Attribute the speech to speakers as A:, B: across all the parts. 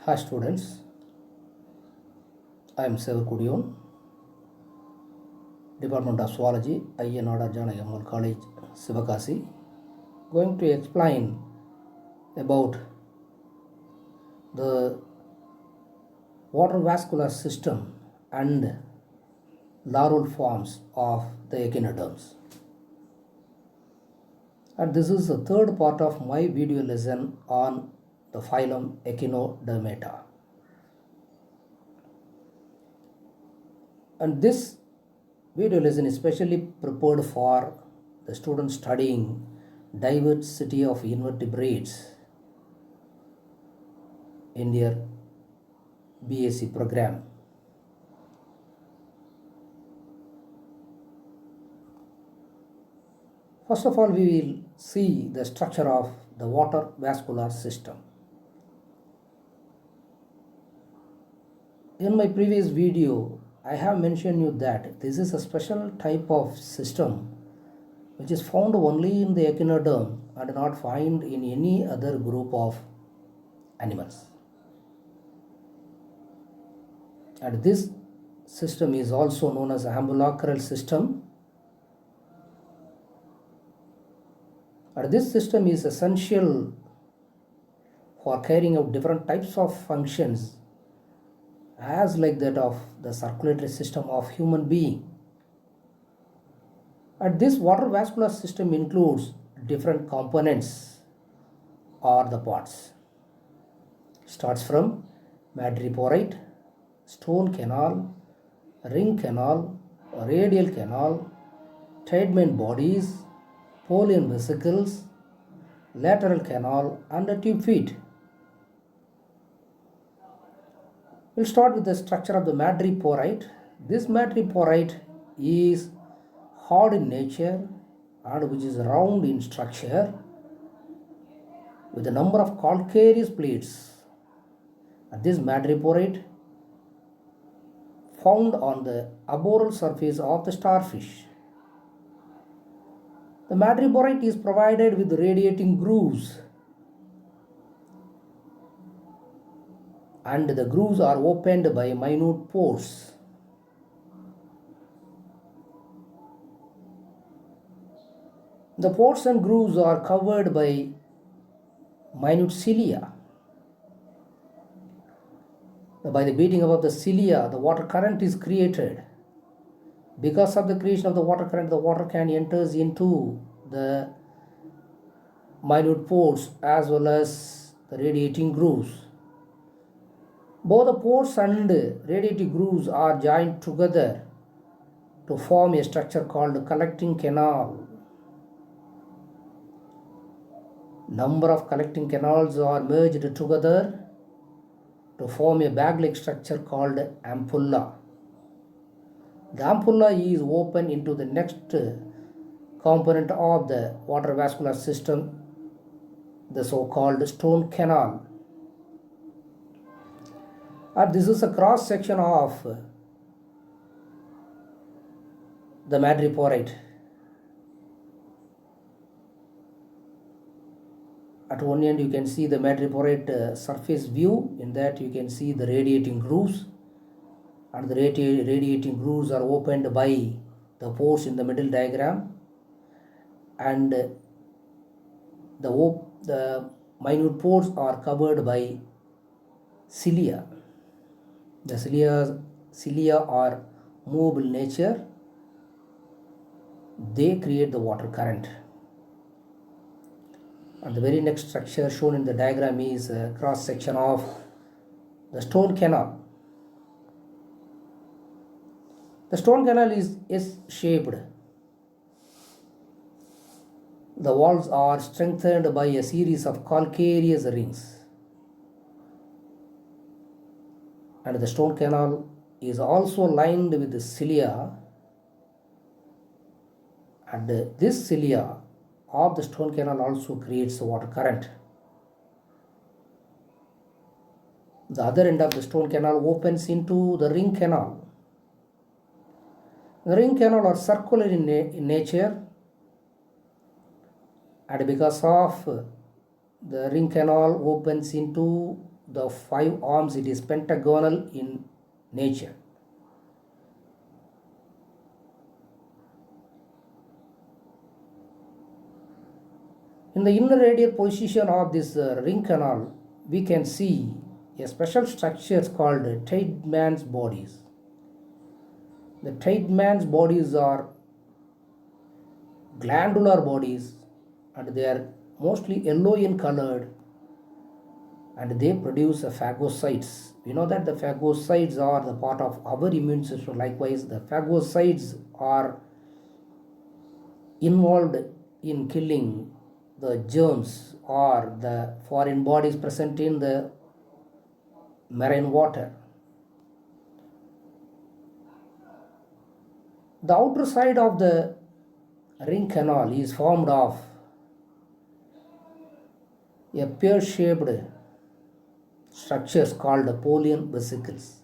A: Hi students, I am Sevakodiyon, Department of Zoology, Ayya, Nadar, Janaki, Ammal College, Sivakasi, going to explain about the water vascular system and larval forms of the echinoderms. And this is the third part of my video lesson on the phylum Echinodermata. And this video lesson is specially prepared for the students studying diversity of invertebrates in their BSc program. First of all, we will see the structure of the water vascular system. In my previous video, I have mentioned you that this is a special type of system which is found only in the echinoderm and not found in any other group of animals. And this system is also known as ambulacral system. And this system is essential for carrying out different types of functions as like that of the circulatory system of human being. And this water vascular system includes different components or the parts. Starts from madreporite, stone canal, ring canal, radial canal, Tiedemann bodies, POLIAN vesicles, lateral canal and a tube feet. We'll start with the structure of the madreporite. This madreporite is hard in nature and which is round in structure with a number of calcareous plates. And this madreporite found on the arboreal surface of the starfish. The madreporite is provided with radiating grooves, and the grooves are opened by minute pores. The pores and grooves are covered by minute cilia. By the beating of the cilia, the water current is created. Because of the creation of the water current, the water can enters into the minute pores as well as the radiating grooves. Both the pores and radiating grooves are joined together to form a structure called the collecting canal. Number of collecting canals are merged together to form a bag-like structure called ampulla. The ampulla is open into the next component of the water vascular system, the so-called stone canal. And this is a cross section of the madreporite. At one end you can see the madreporite surface view. In that you can see the radiating grooves, and the radiating grooves are opened by the pores in the middle diagram, and the minute pores are covered by cilia. The cilia are movable nature. They create the water current. And the very next structure shown in the diagram is a cross section of the stone canal. The stone canal is S-shaped. The walls are strengthened by a series of calcareous rings. And the stone canal is also lined with the cilia. And this cilia of the stone canal also creates a water current. The other end of the stone canal opens into the ring canal. The ring canal are circular in nature, and because of the ring canal opens into the 5 arms, it is pentagonal in nature. In the inner radial position of this ring canal, we can see a special structure called Tiedemann bodies. The Tiedemann bodies are glandular bodies, and they are mostly yellow in colored, and they produce phagocytes. We know that the phagocytes are the part of our immune system. Likewise, the phagocytes are involved in killing the germs or the foreign bodies present in the marine water. The outer side of the ring canal is formed of a pear-shaped structures called POLIAN vesicles.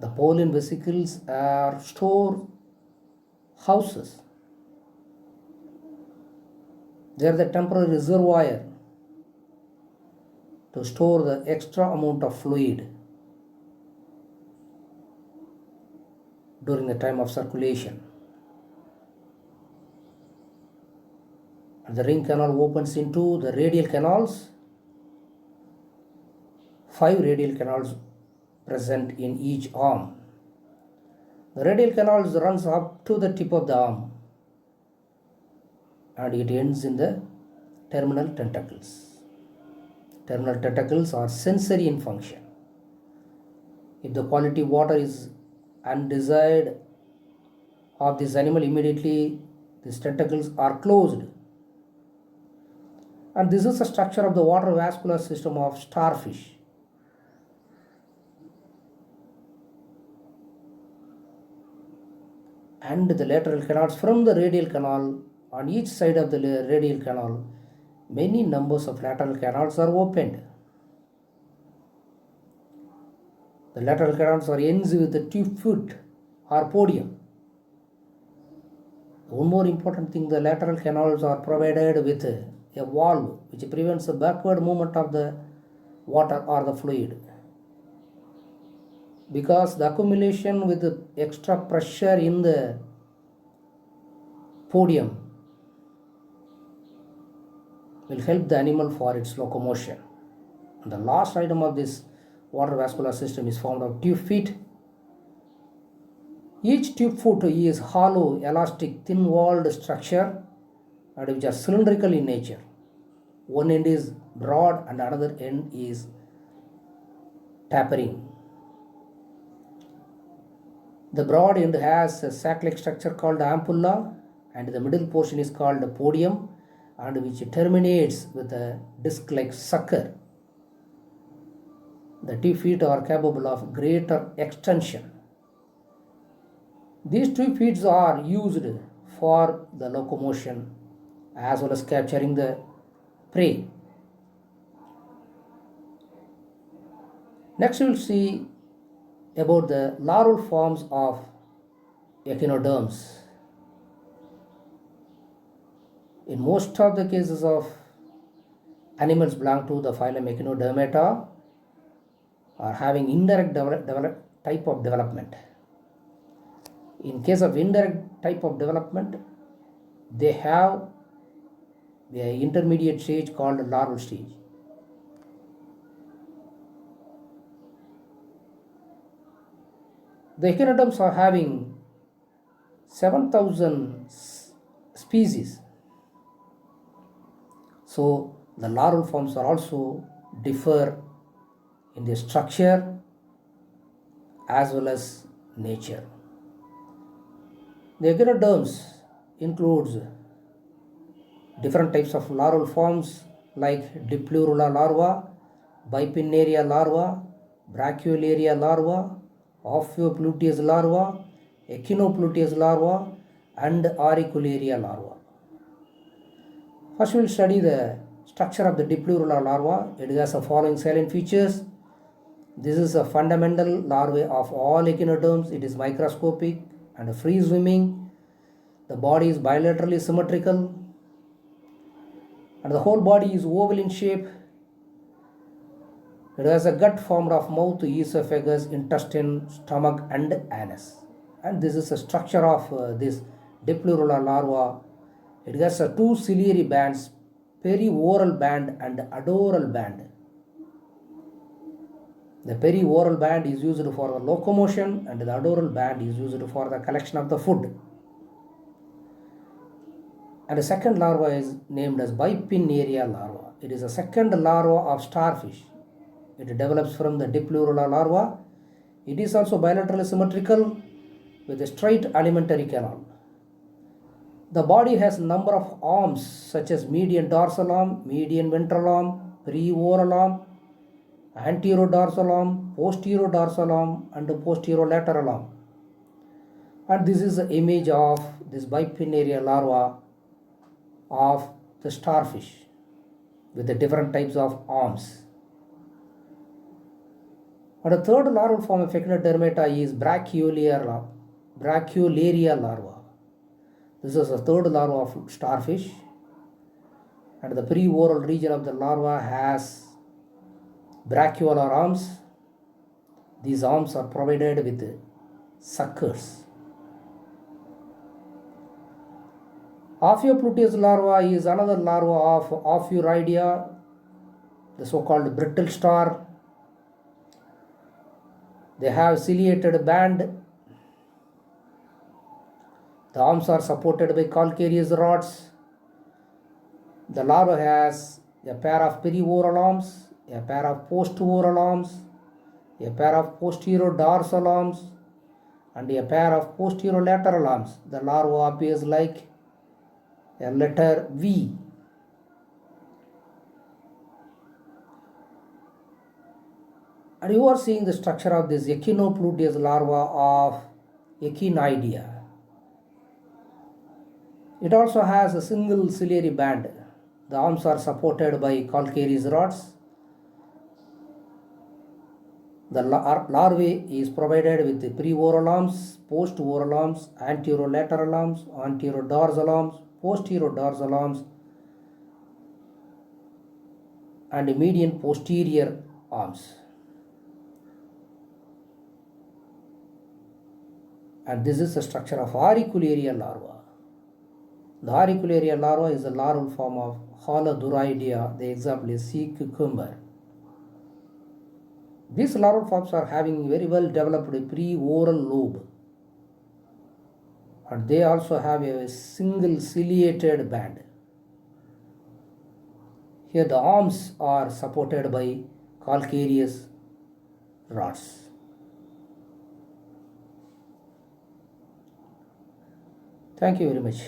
A: The POLIAN vesicles are store houses. They are the temporary reservoir to store the extra amount of fluid during the time of circulation. And the ring canal opens into the radial canals. 5 radial canals present in each arm. The radial canals runs up to the tip of the arm, and it ends in the terminal tentacles. Terminal tentacles are sensory in function. If the quality water is undesired of this animal, immediately these tentacles are closed. And this is the structure of the water vascular system of starfish. And the lateral canals from the radial canal, on each side of the radial canal, many numbers of lateral canals are opened. The lateral canals are ends with the tube foot or podium. One more important thing, the lateral canals are provided with a valve which prevents the backward movement of the water or the fluid, because the accumulation with the extra pressure in the podium will help the animal for its locomotion. And the last item of this water vascular system is formed of tube feet. Each tube foot is hollow, elastic, thin-walled structure, and which are cylindrical in nature. One end is broad and another end is tapering. The broad end has a sac-like structure called ampulla, and the middle portion is called the podium, and which terminates with a disc-like sucker. The tube feet are capable of greater extension. These tube feet are used for the locomotion as well as capturing the prey. Next we will see about the larval forms of echinoderms. In most of the cases of animals belong to the phylum Echinodermata are having indirect type of development. In case of indirect type of development, they have the intermediate stage called larval stage. The echinoderms are having 7,000 species. So the larval forms are also differ in their structure as well as nature. The echinoderms includes different types of larval forms like DIPLEURULA larva, BIPINNARIA larva, BRACHIOLARIA larva, OPHIOPLUTEUS larva, ECHINOPLUTEUS larva, and AURICULARIA larva. First we will study the structure of the DIPLEURULA larva. It has the following salient features. This is a fundamental larvae of all echinoderms. It is microscopic and free swimming. The body is bilaterally symmetrical, and the whole body is oval in shape. It has a gut formed of mouth, esophagus, intestine, stomach, and anus. And this is the structure of this DIPLEURULA larva. It has two ciliary bands, perioral band and adoral band. The perioral band is used for the locomotion and the adoral band is used for the collection of the food. And the second larva is named as BIPINNARIA larva. It is a second larva of starfish. It develops from the DIPLEURULA larva. It is also bilaterally symmetrical with a straight alimentary canal. The body has a number of arms such as median dorsal arm, median ventral arm, pre-oral arm, anterior dorsal arm, posterior dorsal arm, and posterior lateral arm. And this is the image of this BIPINNARIA larva of the starfish with the different types of arms. And the third larval form of Echinodermata is Brachyolaria larva. This is the third larva of starfish, and the pre-oral region of the larva has brachiolar arms. These arms are provided with suckers. OPHIOPLUTEUS larva is another larva of Ophiuridia, the so-called brittle star. They have ciliated band. The arms are supported by calcareous rods. The larva has a pair of perioral arms, a pair of postoral arms, a pair of posterior dorsal arms, and a pair of posterior lateral arms. The larva appears like a letter V. And you are seeing the structure of this Echinopluteus larva of Echinoidea. It also has a single ciliary band. The arms are supported by calcareous rods. The larvae is provided with the pre-oral arms, post-oral arms, anterolateral arms, anterior dorsal arms, posterior dorsal arms, and median posterior arms. And this is the structure of auricularia larva. The auricularia larva is a larval form of Holoduridia. The example is sea cucumber. These larval forms are having very well developed pre-oral lobe, and they also have a single ciliated band. Here the arms are supported by calcareous rods. Thank you very much.